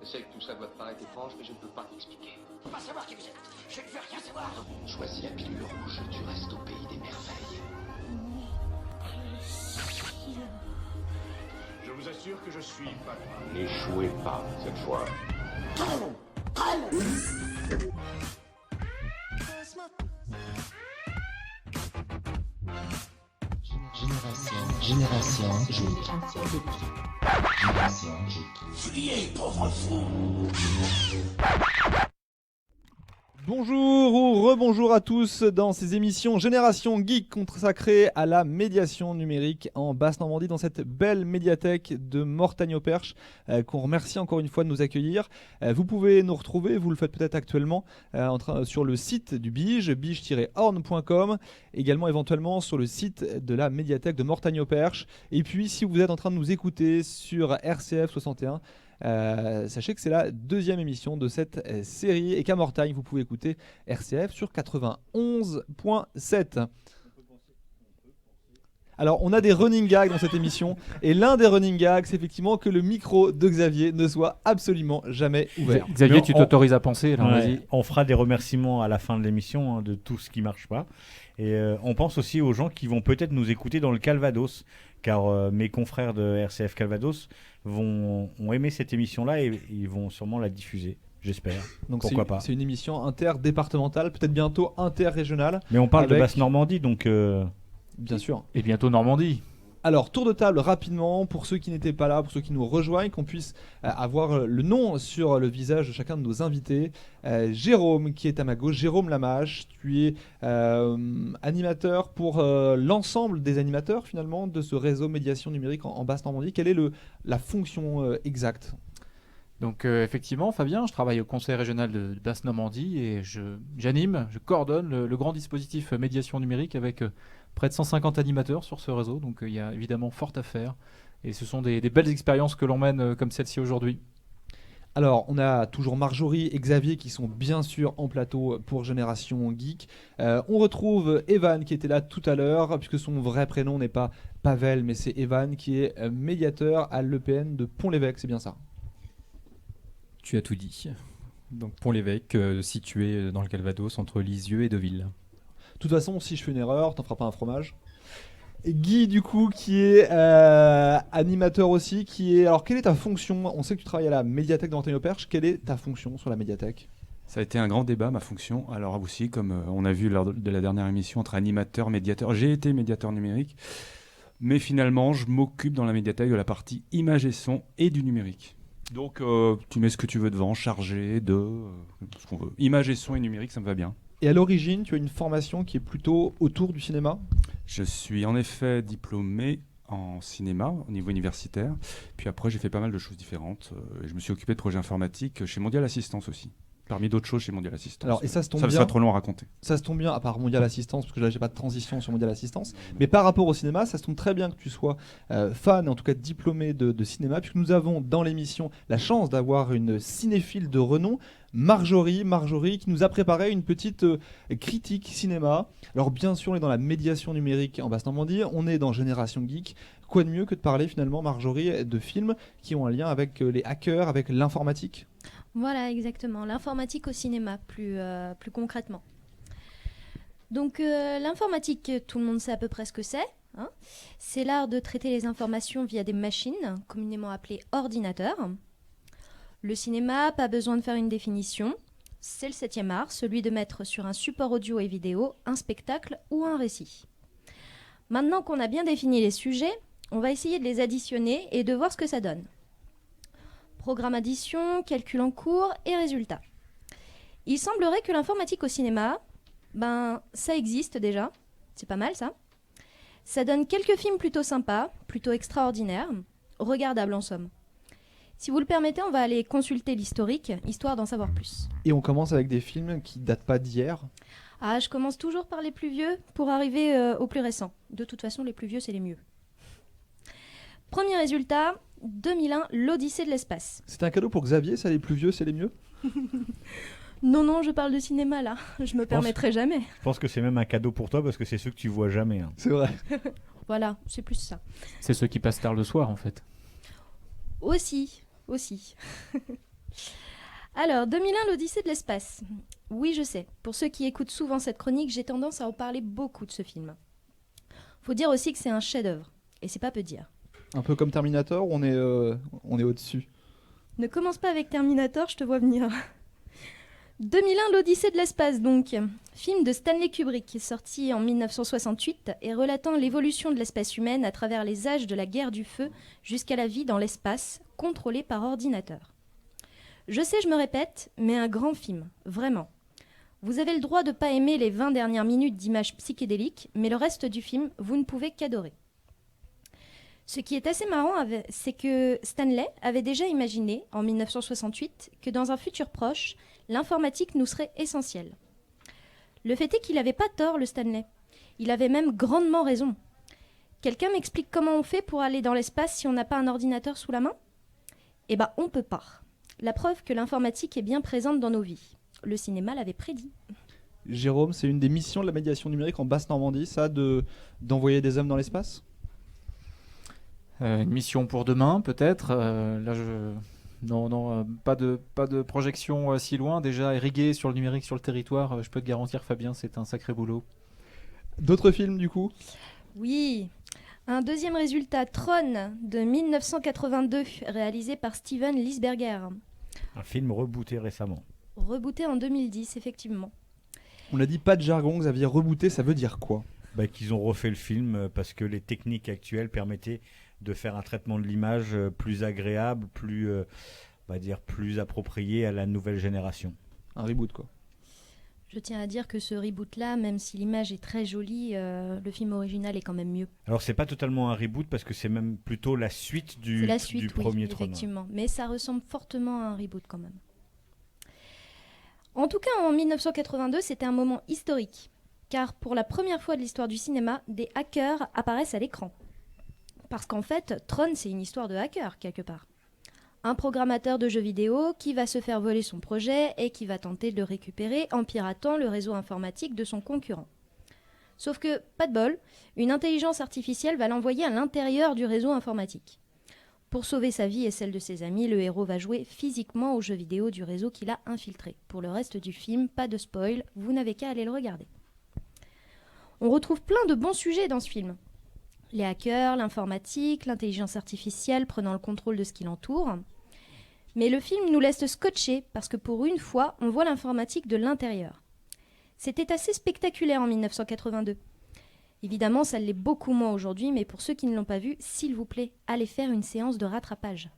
Je sais que tout ça doit te paraître étrange, mais je ne peux pas t'expliquer. Je peux pas savoir qui vous êtes. Je ne veux rien savoir. Choisis la pilule rouge, tu restes au pays des merveilles. Je vous assure que je suis pas loin. N'échouez pas cette fois. Génération Geek. Génération Geek. Fuyez, pauvre fou. Bonjour ou rebonjour à tous dans ces émissions Génération Geek consacrées à la médiation numérique en Basse-Normandie dans cette belle médiathèque de Mortagne-au-Perche qu'on remercie encore une fois de nous accueillir. Vous pouvez nous retrouver, vous le faites peut-être actuellement sur le site du Bige, bige-horn.com, également éventuellement sur le site de la médiathèque de Mortagne-au-Perche. Et puis si vous êtes en train de nous écouter sur RCF 61, sachez que c'est la deuxième émission de cette série et qu'à Mortagne vous pouvez écouter RCF sur 91.7. Alors on a des running gags dans cette émission et l'un des running gags c'est effectivement que le micro de Xavier ne soit absolument jamais ouvert. Xavier, tu t'autorises à penser alors, Ouais, vas-y. on fera des remerciements à la fin de l'émission de tout ce qui marche pas. Et on pense aussi aux gens qui vont peut-être nous écouter dans le Calvados, car mes confrères de RCF Calvados ont aimé cette émission-là et ils vont sûrement la diffuser, j'espère. Donc pourquoi pas. C'est une émission interdépartementale, peut-être bientôt interrégionale. Mais on parle de avec- Basse-Normandie, donc Bien sûr. Et bientôt Normandie. Alors, tour de table rapidement, pour ceux qui n'étaient pas là, pour ceux qui nous rejoignent, qu'on puisse avoir le nom sur le visage de chacun de nos invités. Jérôme, qui est à ma gauche, Jérôme Lamache, tu es animateur pour l'ensemble des animateurs finalement de ce réseau médiation numérique en Basse-Normandie. Quelle est la fonction exacte ? Donc effectivement, Fabien, je travaille au Conseil régional de Basse-Normandie et j'anime, je coordonne le grand dispositif médiation numérique avec près de 150 animateurs sur ce réseau. Donc il y a évidemment fort à faire et ce sont des belles expériences que l'on mène comme celle-ci aujourd'hui. Alors, on a toujours Marjorie et Xavier qui sont bien sûr en plateau pour Génération Geek. On retrouve Evan qui était là tout à l'heure, puisque son vrai prénom n'est pas Pavel, mais c'est Evan qui est médiateur à l'EPN de Pont-l'Évêque, c'est bien ça ? Tu as tout dit. Donc Pont-l'Évêque, situé dans le Calvados entre Lisieux et Deauville. De toute façon, si je fais une erreur, t'en feras pas un fromage. Et Guy, du coup, qui est animateur aussi, Alors, quelle est ta fonction ? On sait que tu travailles à la médiathèque de Mortagne-au-Perche. Quelle est ta fonction sur la médiathèque ? Ça a été un grand débat, ma fonction. Alors aussi, comme on a vu lors de la dernière émission, entre animateur, médiateur. J'ai été médiateur numérique, mais finalement, je m'occupe dans la médiathèque de la partie image et son et du numérique. Donc, tu mets ce que tu veux devant, chargé de ce qu'on veut. Image et son et numérique, ça me va bien. Et à l'origine, tu as une formation qui est plutôt autour du cinéma ? Je suis en effet diplômé en cinéma au niveau universitaire. Puis après, j'ai fait pas mal de choses différentes. Je me suis occupé de projets informatiques chez Mondial Assistance aussi. Parmi d'autres choses chez Mondial Assistance. Alors, et ça se tombe Ça bien. serait trop long à raconter. Ça se tombe bien, à part Mondial Assistance, parce que là, j'ai pas de transition sur Mondial Assistance. Mais par rapport au cinéma, ça se tombe très bien que tu sois fan, en tout cas diplômé de cinéma, puisque nous avons dans l'émission la chance d'avoir une cinéphile de renom, Marjorie, qui nous a préparé une petite critique cinéma. Alors, bien sûr, on est dans la médiation numérique en Basse-Normandie, on est dans Génération Geek. Quoi de mieux que de parler finalement, Marjorie, de films qui ont un lien avec les hackers, avec l'informatique ? Voilà, exactement. L'informatique au cinéma, plus concrètement. Donc, l'informatique, tout le monde sait à peu près ce que c'est. Hein. C'est l'art de traiter les informations via des machines, communément appelées ordinateurs. Le cinéma, pas besoin de faire une définition. C'est le 7e art, celui de mettre sur un support audio et vidéo un spectacle ou un récit. Maintenant qu'on a bien défini les sujets, on va essayer de les additionner et de voir ce que ça donne. Programme addition, calcul en cours et résultats. Il semblerait que l'informatique au cinéma, ça existe déjà. C'est pas mal ça. Ça donne quelques films plutôt sympas, plutôt extraordinaires, regardables en somme. Si vous le permettez, on va aller consulter l'historique, histoire d'en savoir plus. Et on commence avec des films qui datent pas d'hier. Ah, je commence toujours par les plus vieux pour arriver aux plus récents. De toute façon, les plus vieux, c'est les mieux. Premier résultat, 2001, l'Odyssée de l'espace. C'est un cadeau pour Xavier, ça, les plus vieux, c'est les mieux ? Non, je parle de cinéma là, je me permettrai jamais. je pense que c'est même un cadeau pour toi parce que c'est ceux que tu vois jamais. Hein. C'est vrai. Voilà, c'est plus ça. C'est ceux qui passent tard le soir en fait. Aussi. Alors, 2001, l'Odyssée de l'espace. Oui, je sais. Pour ceux qui écoutent souvent cette chronique, j'ai tendance à en parler beaucoup de ce film. Faut dire aussi que c'est un chef-d'œuvre. Et c'est pas peu dire. Un peu comme Terminator, on est au-dessus. Ne commence pas avec Terminator, je te vois venir. 2001, l'Odyssée de l'espace, donc. Film de Stanley Kubrick, sorti en 1968 et relatant l'évolution de l'espèce humaine à travers les âges de la guerre du feu jusqu'à la vie dans l'espace, contrôlée par ordinateur. Je sais, je me répète, mais un grand film, vraiment. Vous avez le droit de ne pas aimer les 20 dernières minutes d'images psychédéliques, mais le reste du film, vous ne pouvez qu'adorer. Ce qui est assez marrant, c'est que Stanley avait déjà imaginé, en 1968, que dans un futur proche, l'informatique nous serait essentielle. Le fait est qu'il n'avait pas tort, le Stanley. Il avait même grandement raison. Quelqu'un m'explique comment on fait pour aller dans l'espace si on n'a pas un ordinateur sous la main ? Eh ben, on peut pas. La preuve que l'informatique est bien présente dans nos vies. Le cinéma l'avait prédit. Jérôme, c'est une des missions de la médiation numérique en Basse-Normandie, ça, d'envoyer des hommes dans l'espace ? Une mission pour demain, peut-être. Non, pas de projection si loin. Déjà irrigué sur le numérique, sur le territoire, je peux te garantir, Fabien, c'est un sacré boulot. D'autres films, du coup ? Oui. Un deuxième résultat, Tron, de 1982, réalisé par Steven Lisberger. Un film rebooté récemment. Rebooté en 2010, effectivement. On a dit pas de jargon, Xavier. Rebooté, ça veut dire quoi ? Qu'ils ont refait le film parce que les techniques actuelles permettaient de faire un traitement de l'image plus agréable, plus approprié à la nouvelle génération. Un reboot, quoi. Je tiens à dire que ce reboot-là, même si l'image est très jolie, le film original est quand même mieux. Alors c'est pas totalement un reboot parce que c'est même plutôt la suite du premier Tron. Effectivement, mais ça ressemble fortement à un reboot quand même. En tout cas, en 1982, c'était un moment historique, car pour la première fois de l'histoire du cinéma, des hackers apparaissent à l'écran. Parce qu'en fait, Tron, c'est une histoire de hacker, quelque part. Un programmateur de jeux vidéo qui va se faire voler son projet et qui va tenter de le récupérer en piratant le réseau informatique de son concurrent. Sauf que, pas de bol, une intelligence artificielle va l'envoyer à l'intérieur du réseau informatique. Pour sauver sa vie et celle de ses amis, le héros va jouer physiquement aux jeux vidéo du réseau qu'il a infiltré. Pour le reste du film, pas de spoil, vous n'avez qu'à aller le regarder. On retrouve plein de bons sujets dans ce film. Les hackers, l'informatique, l'intelligence artificielle prenant le contrôle de ce qui l'entoure. Mais le film nous laisse scotcher parce que pour une fois, on voit l'informatique de l'intérieur. C'était assez spectaculaire en 1982. Évidemment, ça l'est beaucoup moins aujourd'hui, mais pour ceux qui ne l'ont pas vu, s'il vous plaît, allez faire une séance de rattrapage.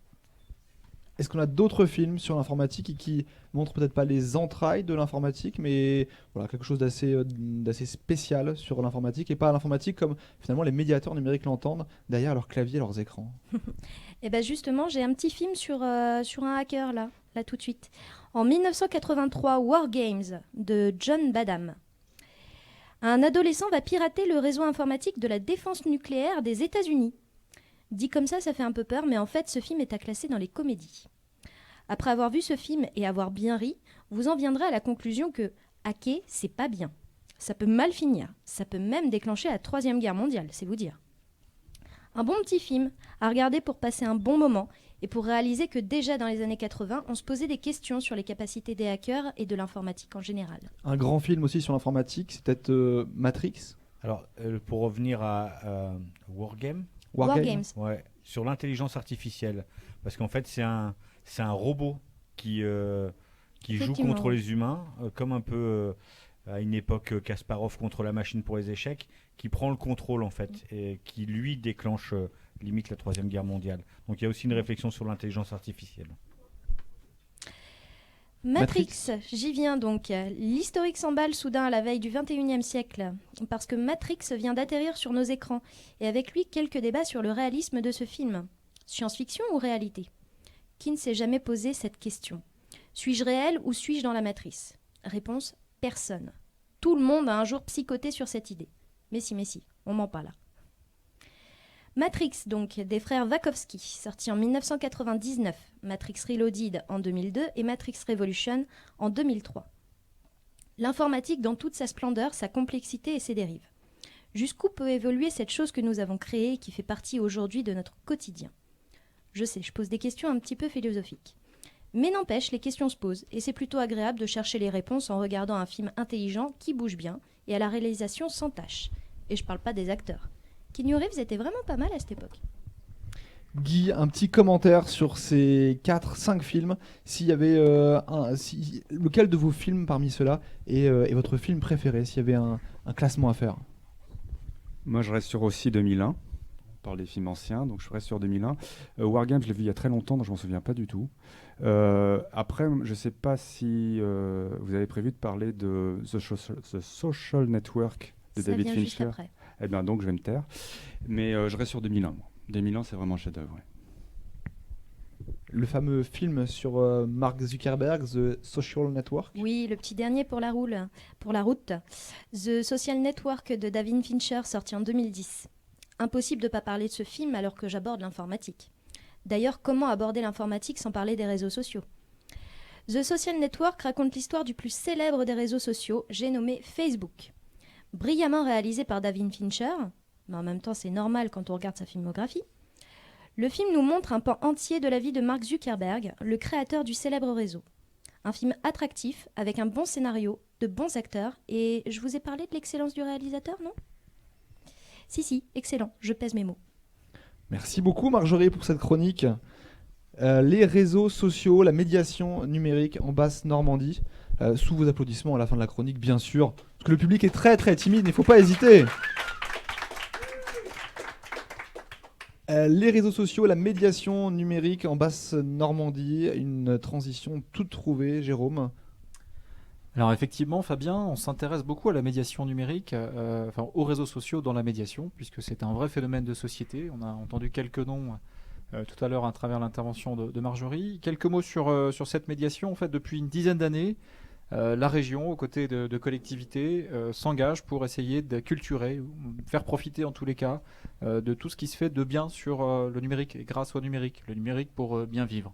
Est-ce qu'on a d'autres films sur l'informatique qui montrent peut-être pas les entrailles de l'informatique, mais voilà, quelque chose d'assez spécial sur l'informatique, et pas l'informatique comme finalement les médiateurs numériques l'entendent derrière leurs claviers, leurs écrans? Et bien justement, j'ai un petit film sur un hacker là tout de suite. En 1983, War Games de John Badham. Un adolescent va pirater le réseau informatique de la défense nucléaire des États-Unis. Dit comme ça fait un peu peur, mais en fait, ce film est à classer dans les comédies. Après avoir vu ce film et avoir bien ri, vous en viendrez à la conclusion que hacker, c'est pas bien. Ça peut mal finir. Ça peut même déclencher la Troisième Guerre mondiale, c'est vous dire. Un bon petit film à regarder pour passer un bon moment et pour réaliser que déjà dans les années 80, on se posait des questions sur les capacités des hackers et de l'informatique en général. Un grand film aussi sur l'informatique, c'est peut-être Matrix. Alors, pour revenir à Wargame. War Games. Ouais, sur l'intelligence artificielle. Parce qu'en fait, c'est un robot qui joue contre les humains, comme un peu à une époque Kasparov contre la machine pour les échecs, qui prend le contrôle en fait, et qui lui déclenche limite la Troisième Guerre mondiale. Donc il y a aussi une réflexion sur l'intelligence artificielle. Matrix, j'y viens donc. L'historique s'emballe soudain à la veille du 21e siècle, parce que Matrix vient d'atterrir sur nos écrans, et avec lui quelques débats sur le réalisme de ce film. Science-fiction ou réalité ? Qui ne s'est jamais posé cette question ? Suis-je réel ou suis-je dans la matrice ? Réponse, personne. Tout le monde a un jour psychoté sur cette idée. Mais si, on ment pas là. Matrix, donc, des frères Wachowski, sorti en 1999, Matrix Reloaded en 2002 et Matrix Revolution en 2003. L'informatique dans toute sa splendeur, sa complexité et ses dérives. Jusqu'où peut évoluer cette chose que nous avons créée et qui fait partie aujourd'hui de notre quotidien ? Je sais, je pose des questions un petit peu philosophiques. Mais n'empêche, les questions se posent, et c'est plutôt agréable de chercher les réponses en regardant un film intelligent qui bouge bien et à la réalisation sans tâche. Et je parle pas des acteurs. Keanu Reeves était vraiment pas mal à cette époque. Guy, un petit commentaire sur ces 4-5 films. S'il y avait lequel de vos films parmi ceux-là est votre film préféré, s'il y avait un classement à faire? Moi, je reste sur aussi 2001. On parle des films anciens, donc je reste sur 2001. Wargame, je l'ai vu il y a très longtemps, donc je m'en souviens pas du tout. Après, je sais pas si vous avez prévu de parler de The Social Network de Ça David vient juste Fincher. après. Eh bien, donc je vais me taire. Mais je reste sur 2001. Moi. 2001, c'est vraiment un chef-d'œuvre. Ouais. Le fameux film sur Mark Zuckerberg, The Social Network. Oui, le petit dernier pour la route. The Social Network de David Fincher, sorti en 2010. Impossible de ne pas parler de ce film alors que j'aborde l'informatique. D'ailleurs, comment aborder l'informatique sans parler des réseaux sociaux? The Social Network raconte l'histoire du plus célèbre des réseaux sociaux, j'ai nommé Facebook. Brillamment réalisé par David Fincher, mais en même temps c'est normal quand on regarde sa filmographie, le film nous montre un pan entier de la vie de Mark Zuckerberg, le créateur du célèbre réseau. Un film attractif, avec un bon scénario, de bons acteurs, et je vous ai parlé de l'excellence du réalisateur, non? Si, excellent, je pèse mes mots. Merci beaucoup Marjorie pour cette chronique. Les réseaux sociaux, la médiation numérique en Basse-Normandie. Sous vos applaudissements à la fin de la chronique, bien sûr. Parce que le public est très très timide, il ne faut pas hésiter. Les réseaux sociaux, la médiation numérique en Basse-Normandie. Une transition toute trouvée, Jérôme. Alors effectivement, Fabien, on s'intéresse beaucoup à la médiation numérique, aux réseaux sociaux dans la médiation, puisque c'est un vrai phénomène de société. On a entendu quelques noms tout à l'heure à travers l'intervention de Marjorie. Quelques mots sur cette médiation. En fait, depuis une dizaine d'années, la région, aux côtés de collectivités, s'engage pour essayer d'acculturer, faire profiter en tous les cas de tout ce qui se fait de bien sur le numérique et grâce au numérique. Le numérique pour bien vivre.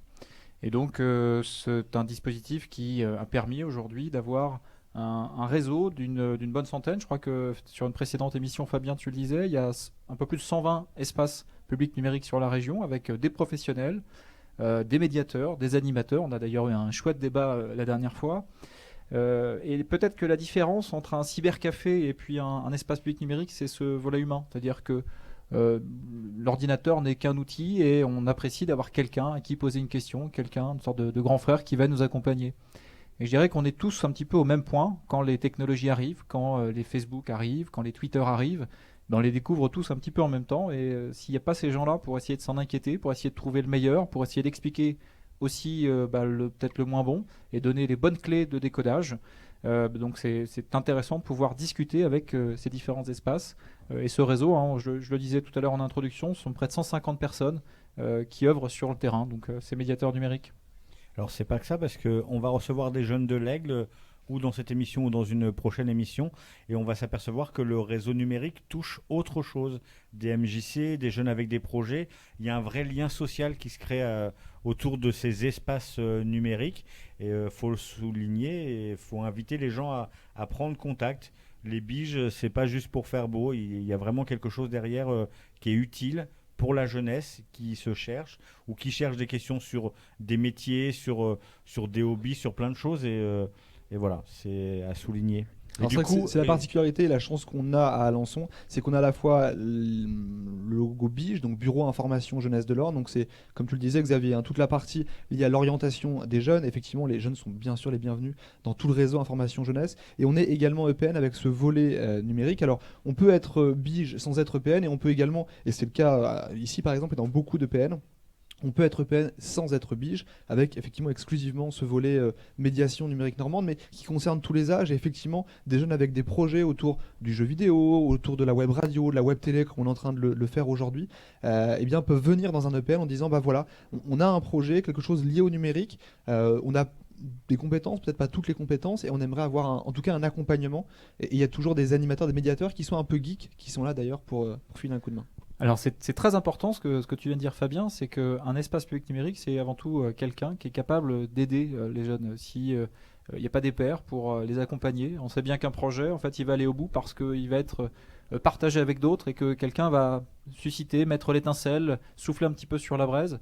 Et donc, c'est un dispositif qui a permis aujourd'hui d'avoir un réseau d'une bonne centaine. Je crois que sur une précédente émission, Fabien, tu le disais, il y a un peu plus de 120 espaces publics numériques sur la région avec des professionnels, des médiateurs, des animateurs. On a d'ailleurs eu un chouette débat la dernière fois. Et peut-être que la différence entre un cybercafé et puis un espace public numérique, c'est ce volet humain. C'est-à-dire que l'ordinateur n'est qu'un outil et on apprécie d'avoir quelqu'un à qui poser une question, quelqu'un, une sorte de grand frère qui va nous accompagner. Et je dirais qu'on est tous un petit peu au même point quand les technologies arrivent, quand les Facebook arrivent, quand les Twitter arrivent. On les découvre tous un petit peu en même temps et s'il n'y a pas ces gens-là pour essayer de s'en inquiéter, pour essayer de trouver le meilleur, pour essayer d'expliquer aussi peut-être le moins bon et donner les bonnes clés de décodage. Donc c'est intéressant de pouvoir discuter avec ces différents espaces. Et ce réseau, je le disais tout à l'heure en introduction, sont près de 150 personnes qui œuvrent sur le terrain, donc ces médiateurs numériques. Alors c'est pas que ça, parce qu'on va recevoir des jeunes de l'Aigle ou dans cette émission ou dans une prochaine émission, et on va s'apercevoir que le réseau numérique touche autre chose. Des MJC, des jeunes avec des projets, il y a un vrai lien social qui se crée autour de ces espaces numériques, et il faut le souligner, et il faut inviter les gens à prendre contact. Les biges, c'est pas juste pour faire beau, il y a vraiment quelque chose derrière qui est utile pour la jeunesse qui se cherche ou qui cherche des questions sur des métiers, sur des hobbies, sur plein de choses, et voilà, c'est à souligner. Alors c'est la particularité et la chance qu'on a à Alençon, c'est qu'on a à la fois le logo BIGE, donc Bureau Information Jeunesse de l'Orne, donc c'est, comme tu le disais Xavier, toute la partie liée à l'orientation des jeunes. Effectivement, les jeunes sont bien sûr les bienvenus dans tout le réseau Information Jeunesse, et on est également EPN avec ce volet numérique. Alors on peut être BIGE sans être EPN, et on peut également, et c'est le cas ici par exemple et dans beaucoup d'EPN, on peut être EPN sans être BIGE, avec effectivement exclusivement ce volet médiation numérique normande, mais qui concerne tous les âges, et effectivement des jeunes avec des projets autour du jeu vidéo, autour de la web radio, de la web télé, comme on est en train de le faire aujourd'hui, peuvent venir dans un EPN en disant voilà, on a un projet, quelque chose lié au numérique, on a des compétences, peut-être pas toutes les compétences, et on aimerait avoir en tout cas un accompagnement, et il y a toujours des animateurs, des médiateurs qui sont un peu geeks, qui sont là d'ailleurs pour filer un coup de main. Alors c'est très important ce que tu viens de dire Fabien, c'est qu'un espace public numérique, c'est avant tout quelqu'un qui est capable d'aider les jeunes. Si il n'y a pas des pairs pour les accompagner, on sait bien qu'un projet, en fait, il va aller au bout parce qu'il va être partager avec d'autres et que quelqu'un va susciter, mettre l'étincelle, souffler un petit peu sur la braise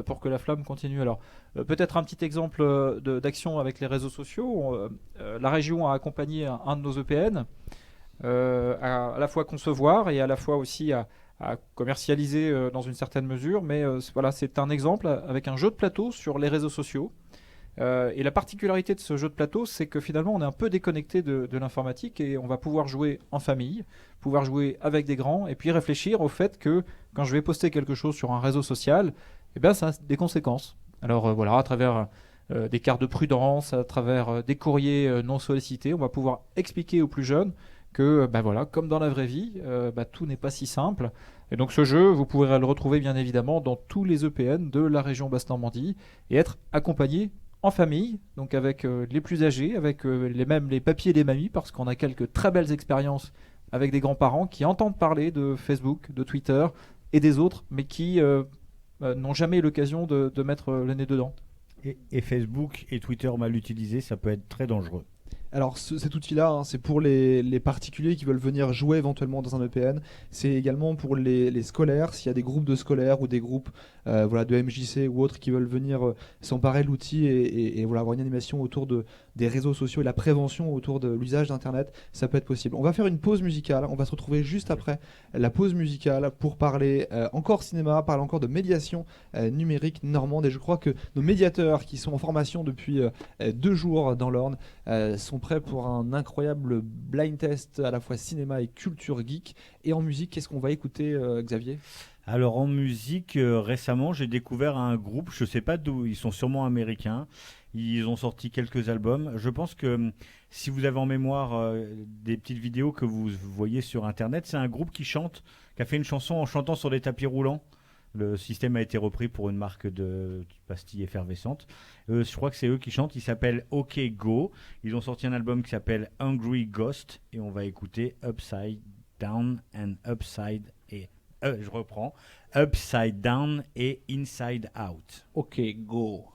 pour que la flamme continue. Alors, peut-être un petit exemple d'action avec les réseaux sociaux. La région a accompagné un de nos EPN à la fois concevoir et à la fois aussi à commercialiser dans une certaine mesure. Mais voilà, c'est un exemple avec un jeu de plateau sur les réseaux sociaux. Et la particularité de ce jeu de plateau, c'est que finalement on est un peu déconnecté de l'informatique et on va pouvoir jouer en famille, pouvoir jouer avec des grands et puis réfléchir au fait que quand je vais poster quelque chose sur un réseau social, eh bien, ça a des conséquences. Alors voilà, à travers des cartes de prudence, à travers des courriers non sollicités, on va pouvoir expliquer aux plus jeunes que voilà, comme dans la vraie vie, tout n'est pas si simple. Et donc ce jeu, vous pourrez le retrouver bien évidemment dans tous les EPN de la région Basse-Normandie et être accompagné en famille, donc avec les plus âgés, avec les papiers et les mamies, parce qu'on a quelques très belles expériences avec des grands-parents qui entendent parler de Facebook, de Twitter et des autres, mais qui n'ont jamais eu l'occasion de mettre le nez dedans. Et Facebook et Twitter mal utilisés, ça peut être très dangereux. Alors cet outil-là, c'est pour les particuliers qui veulent venir jouer éventuellement dans un EPN. C'est également pour les scolaires, s'il y a des groupes de scolaires ou des groupes de MJC ou autres qui veulent venir s'emparer de l'outil et avoir une animation autour des réseaux sociaux et la prévention autour de l'usage d'Internet, ça peut être possible. On va faire une pause musicale, on va se retrouver juste après la pause musicale pour parler encore cinéma, parler encore de médiation numérique normande. Et je crois que nos médiateurs qui sont en formation depuis 2 jours dans l'Orne sont prêts pour un incroyable blind test à la fois cinéma et culture geek. Et en musique, qu'est-ce qu'on va écouter, Xavier ? Alors en musique, récemment, j'ai découvert un groupe, je ne sais pas d'où, ils sont sûrement américains. Ils ont sorti quelques albums. Je pense que si vous avez en mémoire des petites vidéos que vous voyez sur Internet, c'est un groupe qui a fait une chanson en chantant sur des tapis roulants. Le système a été repris pour une marque de pastilles effervescentes. Je crois que c'est eux qui chantent. Ils s'appellent OK Go. Ils ont sorti un album qui s'appelle Hungry Ghost. Et on va écouter Upside Down and Upside et je reprends Upside Down et Inside Out. OK Go.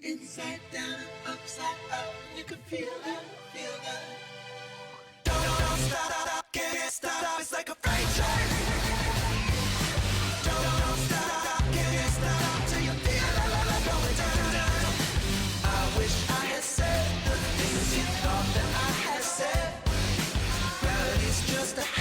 Inside down and upside up, you can feel it, feel it. Don't stop, can't stop, it's like a freight train. Don't stop, can't stop till you feel it going down. I wish I had said the things you thought that I had said. Gravity's just a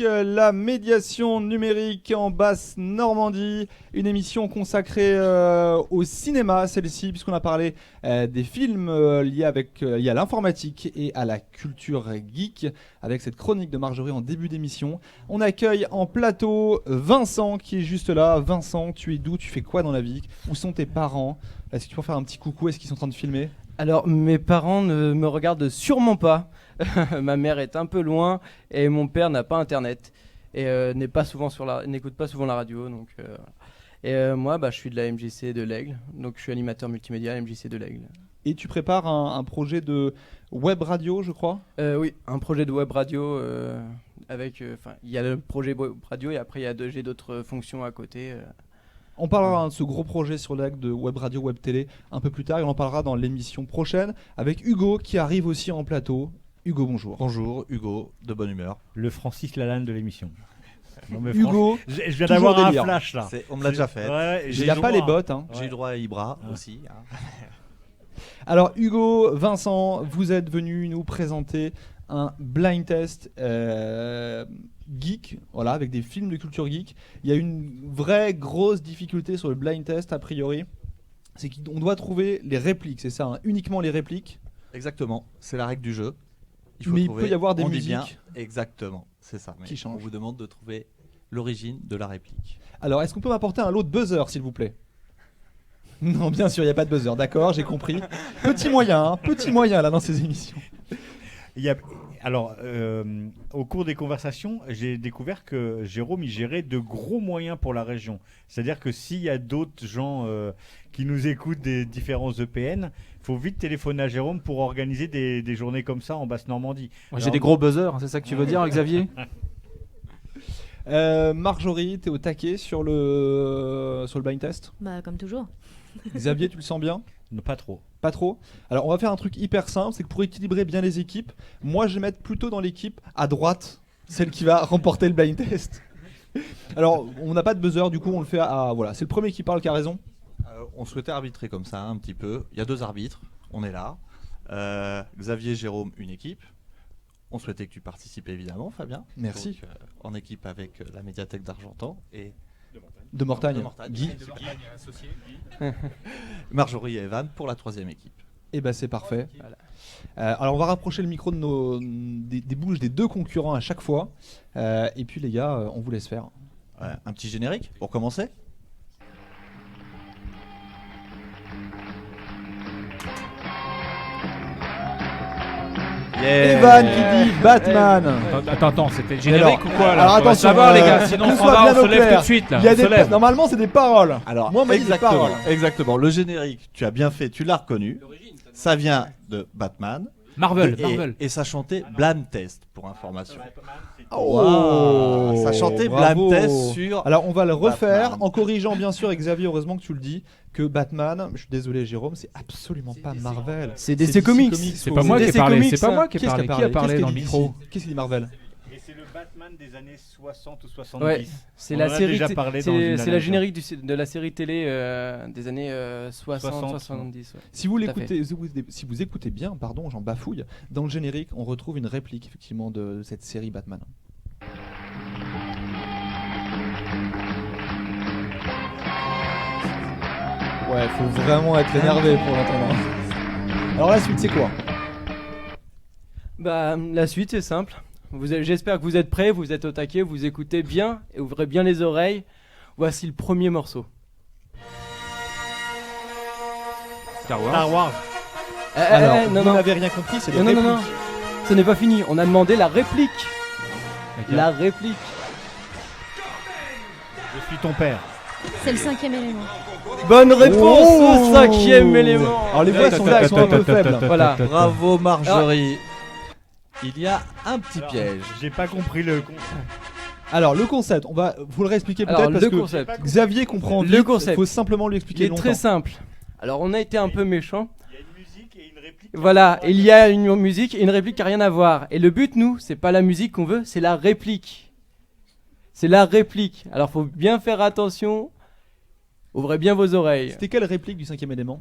la médiation numérique en Basse-Normandie, une émission consacrée au cinéma, celle-ci, puisqu'on a parlé des films liés à l'informatique et à la culture geek, avec cette chronique de Marjorie en début d'émission. On accueille en plateau Vincent qui est juste là. Vincent, tu es d'où? Tu fais quoi dans la vie? Où sont tes parents? Est-ce que tu peux faire un petit coucou? Est-ce qu'ils sont en train de filmer? Alors, mes parents ne me regardent sûrement pas. Ma mère est un peu loin et mon père n'a pas internet et n'écoute pas souvent la radio. Donc, et moi, je suis de la MJC de l'Aigle, donc je suis animateur multimédia à la MJC de l'Aigle. Et tu prépares un projet de web radio, je crois? Oui, un projet de web radio avec. Il y a le projet web radio et après j'ai d'autres fonctions à côté. On parlera de ce gros projet sur l'Aigle de web radio, web télé un peu plus tard et on en parlera dans l'émission prochaine avec Hugo qui arrive aussi en plateau. Hugo, bonjour. Bonjour, Hugo, de bonne humeur. Le Francis Lalanne de l'émission. Non, mais Hugo, je viens d'avoir un flash là. On me l'a déjà fait. Ouais, il n'y a pas les bottes. Hein. J'ai eu droit à Ibra aussi. Hein. Alors Hugo, Vincent, vous êtes venus nous présenter un blind test geek, voilà, avec des films de culture geek. Il y a une vraie grosse difficulté sur le blind test a priori, c'est qu'on doit trouver les répliques, c'est ça, hein, uniquement les répliques. Exactement, c'est la règle du jeu. Mais il peut y avoir des on dit musiques bien, exactement, c'est ça. Qui changent. On vous demande de trouver l'origine de la réplique. Alors, est-ce qu'on peut m'apporter un lot de buzzer, s'il vous plaît? Non, bien sûr, il n'y a pas de buzzer, d'accord, j'ai compris. Petit moyen là dans ces émissions. Alors, au cours des conversations, j'ai découvert que Jérôme il gérait de gros moyens pour la région. C'est-à-dire que s'il y a d'autres gens qui nous écoutent des différents EPN, il faut vite téléphoner à Jérôme pour organiser des journées comme ça en Basse-Normandie. J'ai des gros buzzers, c'est ça que tu veux dire, Xavier? Marjorie, t'es au taquet sur le blind test? Bah, comme toujours. Xavier, tu le sens bien? Non, pas trop. Pas trop. Alors on va faire un truc hyper simple, c'est que pour équilibrer bien les équipes, moi je vais mettre plutôt dans l'équipe à droite, celle qui va remporter le blind test. Alors on n'a pas de buzzer, du coup on le fait à voilà, c'est le premier qui parle qui a raison. On souhaitait arbitrer comme ça un petit peu. Il y a 2 arbitres, on est là. Xavier, Jérôme, une équipe. On souhaitait que tu participes évidemment, Fabien. Merci. Donc, en équipe avec la médiathèque d'Argentan et de Mortagne. Guy. Marjorie et Evan pour la 3e équipe. Et bah c'est parfait. Voilà. Alors on va rapprocher le micro de des bouches des 2 concurrents à chaque fois. Et puis les gars, on vous laisse faire. Ouais, un petit générique pour commencer. Yeah. Evan qui dit Batman. Attends, c'était le générique ou quoi là? Alors attention, savoir les gars, sinon on se lève tout de suite là. Il y a normalement c'est des paroles. Alors moi des paroles. Exactement, le générique, tu as bien fait, tu l'as reconnu. Ça vient de Batman. Marvel. Et ça chantait Blind Test pour information. Oh, ça chantait bravo. Blind Test sur. Alors on va le refaire Batman. en corrigeant bien sûr, Xavier, heureusement que tu le dis, que Batman, je suis désolé Jérôme, c'est absolument pas Marvel. C'est DC Comics. C'est pas moi qui ai parlé, c'est pas moi qui ai parlé. Qui a parlé dans le micro? Qu'est-ce qu'il dit Marvel? Et c'est le Batman des années 60 ou 70. Ouais, c'est On la en a série, déjà parlé dans c'est une la générique de la série télé des années 60-70. Ouais. Si vous l'écoutez, si vous écoutez bien, pardon, j'en bafouille, dans le générique, on retrouve une réplique effectivement de cette série Batman. Ouais, faut vraiment être énervé pour l'entendre. Alors la suite, c'est quoi? Bah, la suite, c'est simple. J'espère que vous êtes prêts, vous êtes au taquet, vous écoutez bien et ouvrez bien les oreilles. Voici le premier morceau. Star Wars. Alors, non, vous n'avez rien compris, c'est des non, répliques. non, ce n'est pas fini. On a demandé la réplique. Okay. La réplique. Je suis ton père. C'est le 5e élément. Bonne réponse au 5e élément. Alors les voix sont là, elles sont un peu faibles. Voilà. Bravo Marjorie. Il y a un petit piège. J'ai pas compris le concept. Alors le concept, on va vous le réexpliquer peut-être parce que Xavier comprend vite. Le concept. Il faut simplement lui expliquer longtemps. Il est très simple. Alors on a été un peu méchant. Il y a une musique et une réplique. Voilà, il y a une musique et une réplique qui n'a rien à voir. Et le but, nous, c'est pas la musique qu'on veut, c'est la réplique. C'est la réplique. Alors faut bien faire attention. Ouvrez bien vos oreilles. C'était quelle réplique du 5e élément?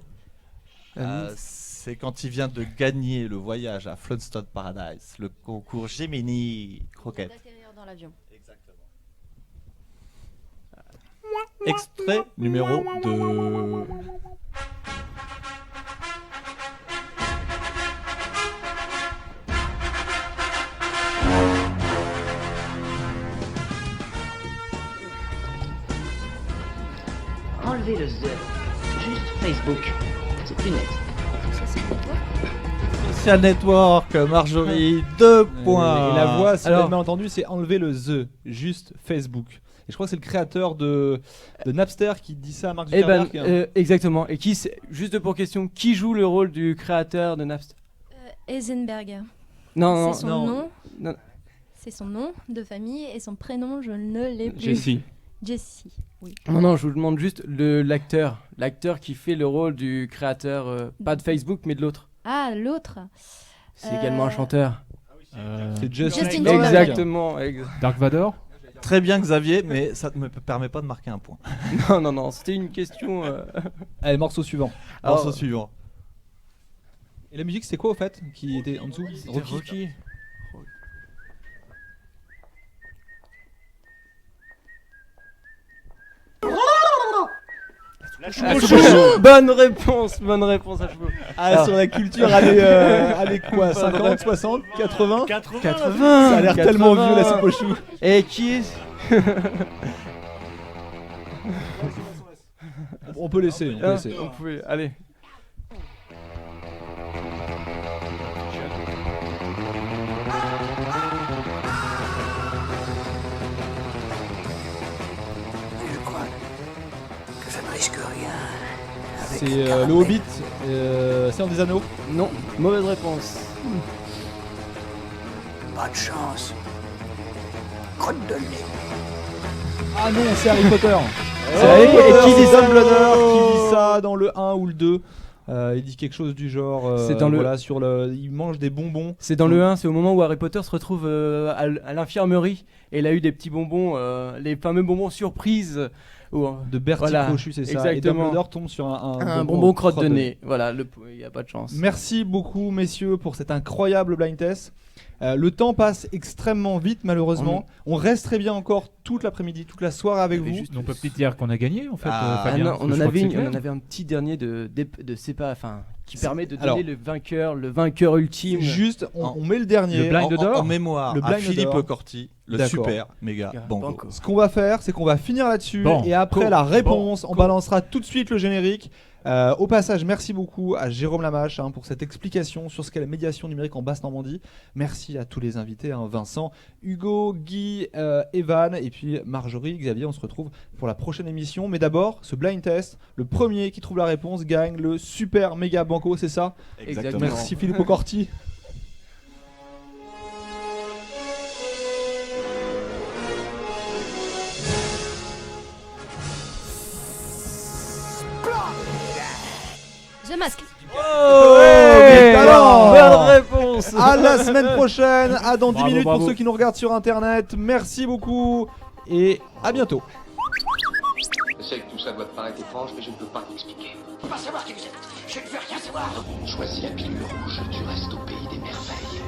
C'est quand il vient de gagner le voyage à Flintstone Paradise, le concours Gemini Croquette. D'atterrir dans l'avion. Extrait numéro 2. Enlevez le the. Juste Facebook. C'est plus net. Social Network, Marjorie, 2 points. Et la voix, si vous Alors- avez mal entendu, c'est enlever le the, juste Facebook. Et je crois que c'est le créateur de Napster qui dit ça à Mark Eh ben, Zuckerberg. exactement. Et juste pour question, qui joue le rôle du créateur de Napster? Heisenberg. Non, C'est son non. nom. Non. C'est son nom de famille et son prénom, je ne l'ai plus. Jessie. Jessie, oui. Non, je vous demande juste l'acteur. L'acteur qui fait le rôle du créateur, pas de Facebook, mais de l'autre. Ah, l'autre. C'est également un chanteur. C'est Justin Timberlake. Exactement. Dark Vador. Très bien Xavier, mais ça ne me permet pas de marquer un point. Non, c'était une question. Allez, morceau suivant. Alors- Morceau suivant. Et la musique, c'était quoi au fait qui était en dessous? Rocky. Bonne réponse à chevaux. Ah, sur la culture, allez quoi, 50, 60, 80 80. Ça a l'air tellement vieux la soupe aux choux. Et qui est On peut laisser, on peut laisser. On pouvait, allez. Je crois que je ne risque rien. Avec C'est le Hobbit, Seigneur des Anneaux. Non, mauvaise réponse. Pas de chance. Crotte de nez. Ah non, c'est Harry Potter. C'est Harry Potter. Et qui dit Dumbledore qui dit ça dans le 1 ou le 2. Il dit quelque chose du genre. C'est dans le- Voilà, sur le. Il mange des bonbons. C'est dans le 1, c'est au moment où Harry Potter se retrouve à l'infirmerie et il a eu des petits bonbons, les fameux bonbons surprises. De Bertie Voilà, Crochu, c'est ça. Et exactement. Dumbledore tombe sur un bonbon crotte de nez. Voilà, il n'y a pas de chance. Merci beaucoup, messieurs, pour cet incroyable blind test. Le temps passe extrêmement vite, malheureusement. On resterait bien encore toute l'après-midi, toute la soirée avec vous. On peut peut-être dire qu'on a gagné en fait. Fabien, non, parce on que en je crois que avait c'est clair. on avait un petit dernier de CEPA, enfin, qui permet de donner Alors, le vainqueur ultime. Juste, on met le dernier. Le blind d'or en mémoire Le à blind Philippe d'or. Corti, le D'accord. super méga banco. Ce qu'on va faire, c'est qu'on va finir là-dessus Bon, et après cool, la réponse, on balancera tout de suite le générique. Au passage, merci beaucoup à Jérôme Lamache pour cette explication sur ce qu'est la médiation numérique en Basse-Normandie. Merci à tous les invités, Vincent, Hugo, Guy, Evan et puis Marjorie, Xavier. On se retrouve pour la prochaine émission. Mais d'abord, ce blind test, le premier qui trouve la réponse gagne le super méga banco, c'est ça? Exactement. Merci Philippe Corti. The Mask. Oh, Ouais, quel talent. bonne réponse. À la semaine prochaine, à dans 10 Bravo, minutes bravo. pour ceux qui nous regardent sur internet. Merci beaucoup et à bientôt. Je sais que tout ça doit te paraître étrange, mais je ne peux pas t'expliquer. Je peux pas savoir qui vous êtes. Je ne veux rien savoir. Choisis la pilule rouge, tu restes au pays des merveilles.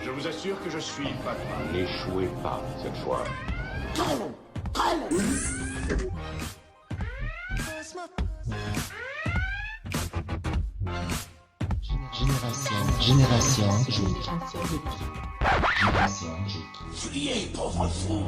Je vous assure que je suis Batman. N'échouez pas cette fois. Génération Geek. Génération Geek. Fuyez, pauvre fou.